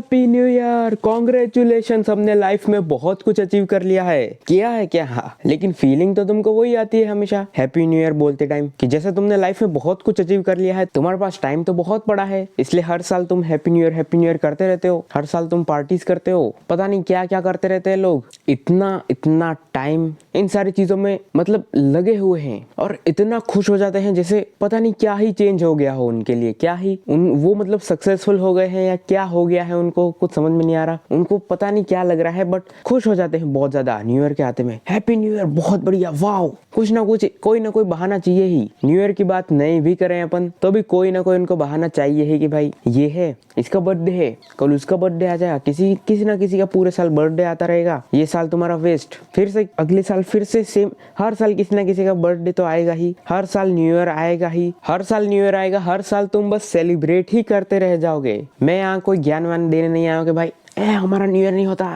Happy new year, congratulation. हमने life में बहुत कुछ अचीव कर लिया है, किया है क्या? हाँ, लेकिन फीलिंग तो तुमको वही आती है हमेशा हैप्पी न्यू ईयर बोलते टाइम कि जैसे तुमने लाइफ में बहुत कुछ अचीव कर लिया है, तुम्हारे पास टाइम तो बहुत पड़ा है, इसलिए हर साल तुम हैप्पी न्यू ईयर करते रहते हो। हर साल तुम पार्टीज करते हो, पता नहीं क्या क्या करते रहते हैं लोग। इतना इतना टाइम इन सारी चीजों में मतलब लगे हुए हैं और इतना खुश हो जाते हैं जैसे पता नहीं क्या ही चेंज हो गया हो उनके लिए, क्या ही वो मतलब सक्सेसफुल हो गए हैं या क्या हो गया है, उनको कुछ समझ में नहीं आ रहा। उनको पता नहीं क्या लग रहा है, बट खुश हो जाते हैं बहुत ज्यादा न्यू ईयर के आते में। हैप्पी न्यू ईयर, बहुत बढ़िया, वाओ। कुछ ना कुछ, कोई ना कोई बहाना चाहिए ही। न्यू ईयर की बात नहीं भी करें अपन तो भी कोई ना कोई उनको बहाना चाहिए ही कि भाई ये है, इसका बर्थडे है, कल उसका बर्थडे आ जाएगा, किसी ना किसी का पूरे साल बर्थडे आता रहेगा, ये साल तुम्हारा वेस्ट, फिर से अगले साल फिर से सेम। हर साल किसी ना किसी का बर्थडे तो आएगा ही, हर साल न्यू ईयर आएगा ही, हर साल न्यू ईयर आएगा, हर साल तुम बस सेलिब्रेट ही करते रह जाओगे। मैं यहाँ कोई ज्ञान वान देने नहीं आया हूँ कि भाई हमारा न्यू ईयर नहीं होता,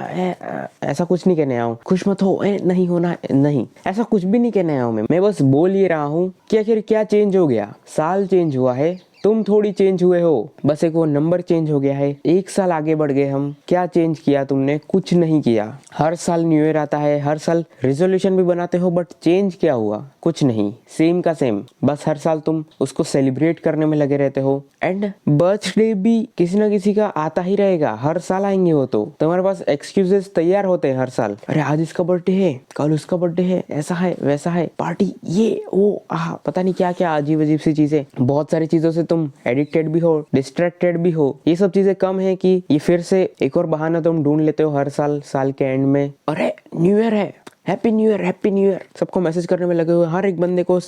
ऐसा कुछ नहीं कहने आया हूँ। खुश मत हो, नहीं होना, नहीं, ऐसा कुछ भी नहीं कहने आया हूँ मैं बस बोल ही रहा हूँ कि आखिर क्या चेंज हो गया। साल चेंज हुआ है, तुम थोड़ी चेंज हुए हो, बस एक वो नंबर चेंज हो गया है। एक साल आगे बढ़ गए हम। क्या चेंज किया तुमने? कुछ नहीं किया। हर साल न्यू ईयर आता है, हर साल रेजोल्यूशन भी बनाते हो, बट चेंज क्या हुआ? कुछ नहीं, सेम का सेम। बस हर साल तुम उसको सेलिब्रेट करने में लगे रहते हो। एंड बर्थडे भी किसी ना किसी का आता ही रहेगा, हर साल आएंगे वो तो। तुम्हारे पास एक्सक्यूजेस तैयार होते हैं हर साल। अरे आज इसका बर्थडे है, कल उसका बर्थडे है, ऐसा है वैसा है, पार्टी, ये वो पता नहीं क्या क्या अजीब अजीब सी चीजें। बहुत सारी चीजों से तुम एडिक्टेड भी हो, डिस्ट्रैक्टेड भी हो। ये सब चीजें कम है कि ये फिर से एक और बहाना तुम ढूंढ लेते हो हर साल, साल के एंड में। अरे न्यू ईयर है, happy new year, happy new year, सबको मैसेज करने में लगे हुए। हर एक बंदे को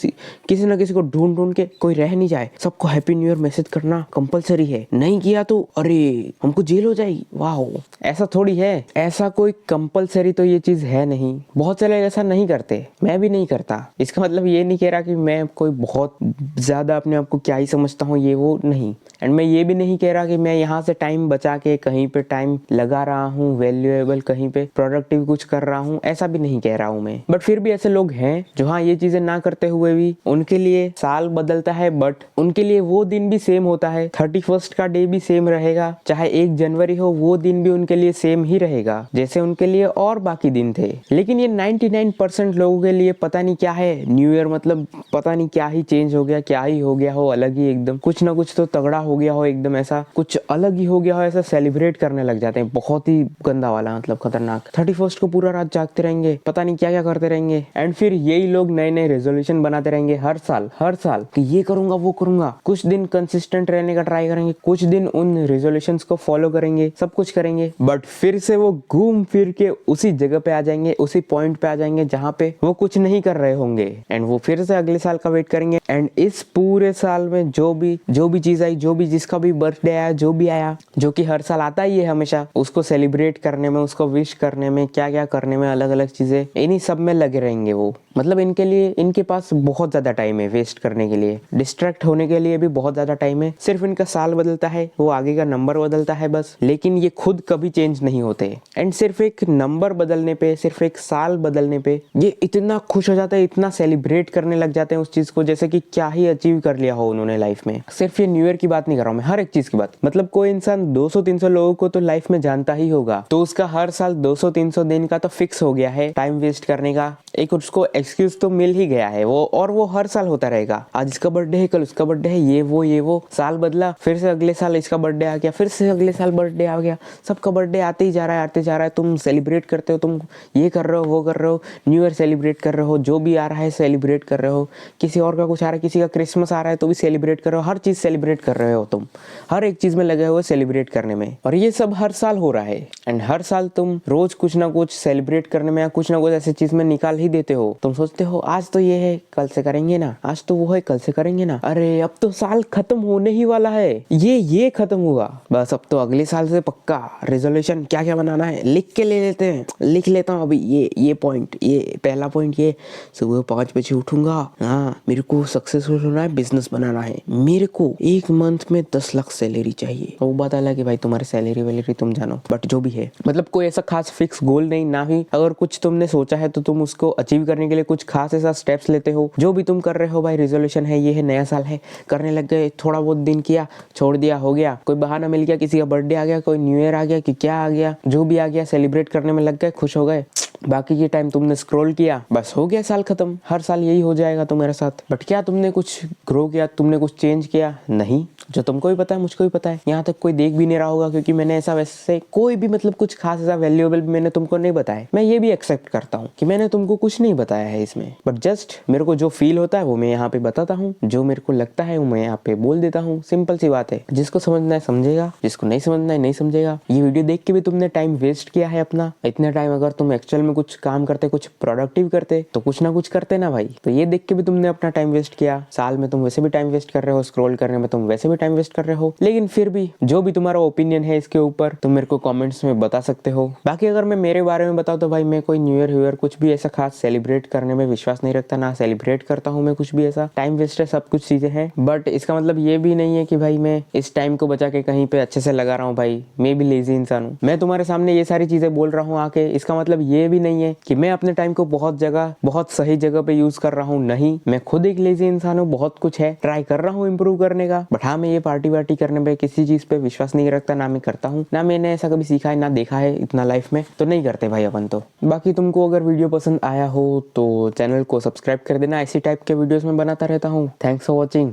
किसी ना किसी को ढूंढ ढूंढ के, कोई रह नहीं जाए, सबको हैप्पी न्यू ईयर मैसेज करना कंपलसरी है। नहीं किया तो अरे हमको जेल हो जाएगी। वाह, ऐसा थोड़ी है, ऐसा कोई कंपलसरी तो ये चीज है नहीं। बहुत सारे ऐसा नहीं करते, मैं भी नहीं करता। इसका मतलब ये नहीं कह रहा कि मैं कोई बहुत ज्यादा अपने आप को क्या ही समझता हूँ, ये वो नहीं। एंड मैं ये भी नहीं कह रहा कि मैं यहाँ से टाइम बचा के कहीं पे टाइम लगा रहा हूँ, वैल्यूएबल कहीं पे प्रोडक्टिव कुछ कर रहा हूँ, ऐसा भी नहीं कह रहा हूँ मैं। बट फिर भी ऐसे लोग हैं जो हाँ, ये चीजें ना करते हुए भी उनके लिए साल बदलता है, बट उनके लिए वो दिन भी सेम होता है। 31st का डे भी सेम रहेगा, चाहे 1 जनवरी हो, वो दिन भी उनके लिए सेम ही रहेगा जैसे उनके लिए और बाकी दिन थे। लेकिन ये 99% लोगों के लिए पता नहीं क्या है न्यू ईयर, मतलब पता नहीं क्या ही चेंज हो गया, क्या ही हो गया हो, अलग ही एकदम कुछ ना कुछ तो तगड़ा हो गया हो, एकदम ऐसा कुछ अलग ही हो गया हो, ऐसा सेलिब्रेट करने लग जाते हैं। बहुत ही गंदा वाला, मतलब खतरनाक। 31st को पूरा रात जागते रहेंगे, पता नहीं क्या क्या करते रहेंगे। एंड फिर यही लोग नए नए रेजोल्यूशन बनाते रहेंगे हर साल कि ये करूंगा वो करूंगा। कुछ दिन कंसिस्टेंट रहने का ट्राई करेंगे, कुछ दिन उन रेजोल्यूशंस को फॉलो करेंगे, सब कुछ करेंगे, बट फिर से वो घूम फिर के उसी जगह पे आ जाएंगे, उसी पॉइंट पे आ जाएंगे जहाँ पे वो कुछ नहीं कर रहे होंगे। एंड वो फिर से अगले साल का वेट करेंगे। एंड इस पूरे साल में जो भी चीज आई, जो भी जिसका भी बर्थडे आया, जो भी आया, जो कि हर साल आता ही है हमेशा, उसको सेलिब्रेट करने में, उसको विश करने में, क्या क्या करने में, अलग अलग चीजें, इन्हीं सब में लगे रहेंगे वो। मतलब इनके लिए, इनके पास बहुत ज्यादा टाइम है वेस्ट करने के लिए, डिस्ट्रैक्ट होने के लिए भी बहुत ज्यादा टाइम है। सिर्फ इनका साल बदलता है, वो आगे का नंबर बदलता है बस, लेकिन ये खुद कभी चेंज नहीं होते। एंड सिर्फ एक नंबर बदलने पे, सिर्फ एक साल बदलने पे ये इतना खुश हो जाते हैं, इतना सेलिब्रेट करने लग जाते हैं उस चीज को, जैसे कि क्या ही अचीव कर लिया हो उन्होंने लाइफ में। सिर्फ ये न्यू ईयर की बात नहीं कर रहा हूँ मैं, हर एक चीज की बात। मतलब कोई इंसान 200-300 लोगों को तो लाइफ में जानता ही होगा, तो उसका हर साल 200-300 दिन का तो फिक्स हो गया है टाइम वेस्ट करने का। एक उसको एक्सक्यूज तो मिल ही गया है वो, और वो हर साल होता रहेगा। आज इसका बर्थडे है, कल उसका बर्थडे है, ये वो साल बदला, फिर से अगले साल इसका बर्थडे आ गया, फिर से अगले साल बर्थडे आ गया। सबका बर्थडे आते ही जा रहा है, आते जा रहा है। तुम सेलिब्रेट करते हो, तुम ये कर रहे हो, वो कर रहे हो, न्यू ईयर सेलिब्रेट कर रहे हो, जो भी आ रहा है सेलिब्रेट कर रहे हो। किसी और का कुछ आ रहा है, किसी का क्रिसमस आ रहा है तो भी सेलिब्रेट कर रहे हो। हर चीज सेलिब्रेट कर रहे हो तुम, हर एक चीज में लगे हुए सेलिब्रेट करने में। और ये सब हर साल हो रहा है। एंड हर साल तुम रोज कुछ ना कुछ सेलिब्रेट करने में या कुछ ना कुछ ऐसी चीज में निकाल ही देते हो। तुम सोचते हो आज तो ये है, कल से करेंगे ना, आज तो वो है, कल से करेंगे ना। अरे अब तो साल खत्म होने ही वाला है, ये खत्म हुआ, बस अब तो अगले साल से पक्का रेजोल्यूशन क्या क्या बनाना है लिख के ले लेते हैं। लिख लेता हूँ अभी ये पॉइंट, ये पहला पॉइंट, ये सुबह 5 बजे उठूंगा, हाँ मेरे को सक्सेसफुल होना है, बिजनेस बनाना है, मेरे को एक मंथ में 10 लाख सैलरी चाहिए। वो बात अलग है भाई, तुम्हारी सैलरी वैलरी तुम जानो, बट जो भी है मतलब कोई ऐसा खास फिक्स गोल नहीं, ना ही अगर कुछ तुमने सोचा है तो तुम उसको अचीव करने के लिए कुछ खास ऐसा स्टेप्स लेते हो। जो भी तुम कर रहे हो भाई, रेजोल्यूशन है, ये है, नया साल है, करने लग गए, थोड़ा बहुत दिन किया, छोड़ दिया, हो गया, कोई बहाना मिल गया, किसी का बर्थडे आ गया, कोई न्यू ईयर आ गया, कि क्या आ गया, जो भी आ गया, सेलिब्रेट करने में लग गए, खुश हो गए, बाकी के टाइम तुमने स्क्रॉल किया, बस हो गया, साल खत्म। हर साल यही हो जाएगा तुम्हारे साथ। बट क्या तुमने कुछ ग्रो किया, तुमने कुछ चेंज किया? नहीं। जो तुमको भी पता है, मुझको भी पता है, यहाँ तक कोई देख भी नहीं रहा होगा, क्योंकि मैंने ऐसा वैसे कोई भी मतलब कुछ खास ऐसा वैल्यूएबल मैंने तुमको नहीं बताया। मैं ये भी एक्सेप्ट करता हूँ कि मैंने तुमको कुछ नहीं बताया है इसमें, बट जस्ट मेरे को जो फील होता है वो मैं यहाँ पे बताता हूँ, जो मेरे को लगता है वो मैं यहाँ पे बोल देता हूँ। सिंपल सी बात है, जिसको समझना है समझेगा, जिसको नहीं समझना है नहीं समझेगा। ये वीडियो देख के भी तुमने टाइम वेस्ट किया है अपना। इतना टाइम अगर तुम एक्चुअल में कुछ काम करते, कुछ प्रोडक्टिव करते, तो कुछ ना कुछ करते ना भाई। तो ये देख के भी तुमने अपना टाइम वेस्ट किया। साल में तुम वैसे भी टाइम वेस्ट कर रहे हो, स्क्रॉल करने में तुम वैसे भी टाइम वेस्ट कर रहे हो। लेकिन फिर भी जो भी तुम्हारा ओपिनियन है इसके ऊपर, तुम मेरे को कमेंट्स में बता सकते हो। बाकी अगर मैं मेरे बारे में बताऊं तो भाई, मैं कोई न्यू ईयर कुछ भी ऐसा खास सेलिब्रेट करने में विश्वास नहीं रखता, ना सेलिब्रेट करता हूँ मैं कुछ भी ऐसा। टाइम वेस्ट है, सब कुछ चीजें हैं, बट इसका मतलब ये भी नहीं है कि भाई मैं इस टाइम को बचा के कहीं पे अच्छे से लगा रहा हूँ। भाई मैं भी लेजी इंसान हूँ। मैं तुम्हारे सामने ये सारी चीजें बोल रहा हूँ आके, इसका मतलब ये भी नहीं है कि मैं अपने टाइम को बहुत जगह, बहुत सही जगह पे यूज कर रहा हूँ। नहीं, मैं खुद एक लेजी इंसान हूँ। बहुत कुछ है, ट्राई कर रहा हूँ इंप्रूव करने का। बट हाँ, मैं ये पार्टी वार्टी करने पे, किसी चीज पे विश्वास नहीं रखता, ना मैं करता हूँ, ना मैंने ऐसा कभी सीखा है, ना देखा है इतना लाइफ में, तो नहीं करते भाई अपन तो। बाकी तुमको अगर वीडियो पसंद आया हो तो चैनल को सब्सक्राइब कर देना। इसी टाइप के वीडियोस में बनाता रहता हूँ। Thanks for watching,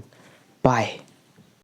bye.